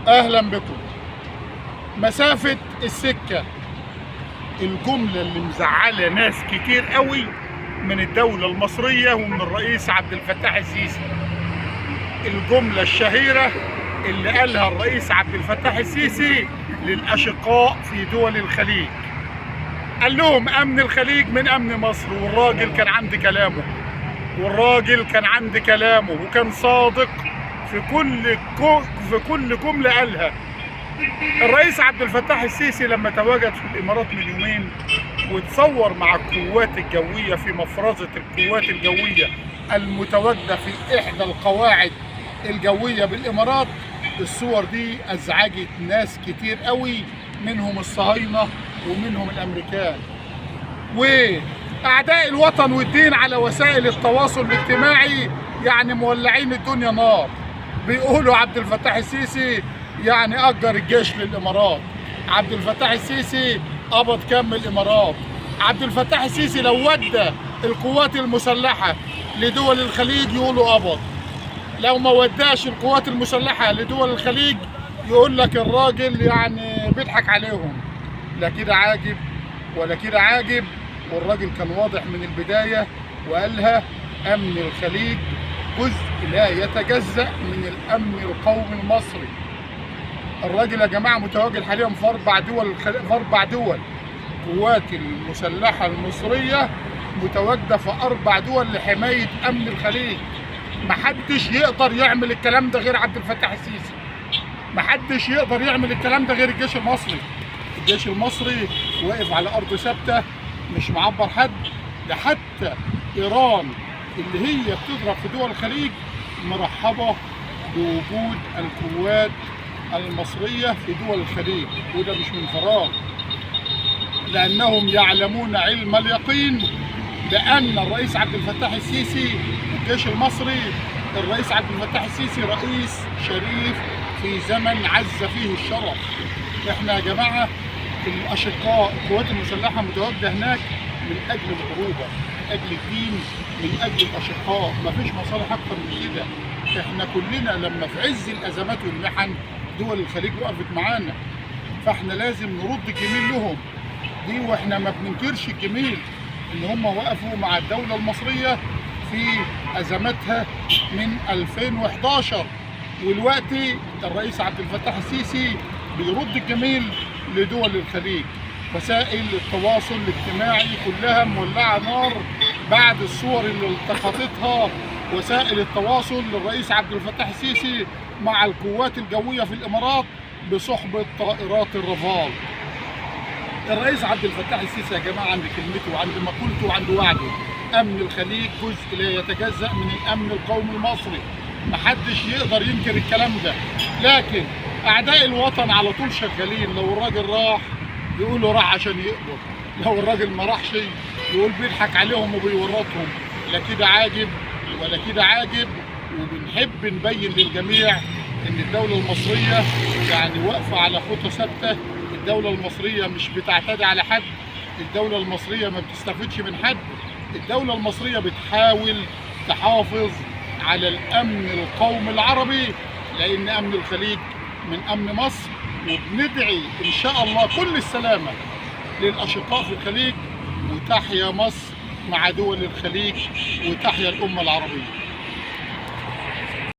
اهلا بكم. مسافة السكة، الجملة اللي مزعلة ناس كتير قوي من الدولة المصرية ومن الرئيس عبد الفتاح السيسي. الجملة الشهيرة اللي قالها الرئيس عبد الفتاح السيسي للأشقاء في دول الخليج، قال لهم أمن الخليج من أمن مصر. والراجل كان عند كلامه وكان صادق في كل جملة قالها. الرئيس عبد الفتاح السيسي لما تواجد في الإمارات من يومين وتصور مع القوات الجوية في مفرزة القوات الجوية المتواجدة في إحدى القواعد الجوية بالإمارات، الصور دي أزعجت ناس كتير قوي، منهم الصهاينة ومنهم الأمريكان وأعداء الوطن والدين على وسائل التواصل الاجتماعي. يعني مولعين الدنيا نار، بيقولوا عبد الفتاح السيسي يعني أجر الجيش للإمارات، عبد الفتاح السيسي قبض كام من الإمارات، عبد الفتاح السيسي لو ودى القوات المسلحة لدول الخليج يقولوا قبض، لو ما وداش القوات المسلحة لدول الخليج يقول لك الراجل يعني بيضحك عليهم. لا كده عاجب ولا كده عاجب. والراجل كان واضح من البداية وقالها: أمن الخليج جزء لا يتجزأ من الأمن القومي المصري. الراجل يا جماعة متواجد حاليا في أربع دول. القوات المسلحة المصرية متواجدة في 4 دول لحماية أمن الخليج. محدش يقدر يعمل الكلام ده غير عبد الفتاح السيسي، محدش يقدر يعمل الكلام ده غير الجيش المصري. الجيش المصري واقف على أرض ثابتة، مش معبر حد. ده حتى إيران اللي هي بتضرب في دول الخليج مرحبة بوجود القوات المصرية في دول الخليج، وده مش من فراغ، لأنهم يعلمون علم اليقين بأن الرئيس عبد الفتاح السيسي الجيش المصري، الرئيس عبد الفتاح السيسي رئيس شريف في زمن عز فيه الشرف. احنا يا جماعة الأشقاء القوات المسلحة متواجدة هناك من أجل العروبة، من أجل الدين، من أجل الأشقاء، مفيش مصالح أكتر من كده. احنا كلنا لما في عز الأزمات والمحن دول الخليج وقفت معانا، فاحنا لازم نرد الجميل لهم دي. واحنا ما بننكرش الجميل ان هم وقفوا مع الدولة المصرية في أزماتها من 2011، والوقت الرئيس عبد الفتاح السيسي بيرد الجميل لدول الخليج. وسائل التواصل الاجتماعي كلها مولعة نار بعد الصور اللي التقطتها وسائل التواصل للرئيس عبد الفتاح السيسي مع القوات الجوية في الإمارات بصحبة طائرات الرافال. الرئيس عبد الفتاح السيسي يا جماعة عند كلمته وعند مقولته وعند وعده: أمن الخليج جزء لا يتجزأ من الأمن القومي المصري. محدش يقدر ينكر الكلام ده، لكن أعداء الوطن على طول شغالين. لو الراجل راح يقولوا راح عشان يقبض، لو الراجل ما راحش يقول بيضحك عليهم وبيورطهم. لا كده عاجب ولا كده عاجب. وبنحب نبين للجميع ان الدولة المصرية يعني واقفة على خطى ثابتة. الدولة المصرية مش بتعتدي على حد، الدولة المصرية ما بتستفدش من حد، الدولة المصرية بتحاول تحافظ على الأمن القومي العربي، لأن أمن الخليج من أمن مصر. وبندعي إن شاء الله كل السلامة للأشقاء في الخليج، وتحيا مصر مع دول الخليج، وتحيا الأمة العربية.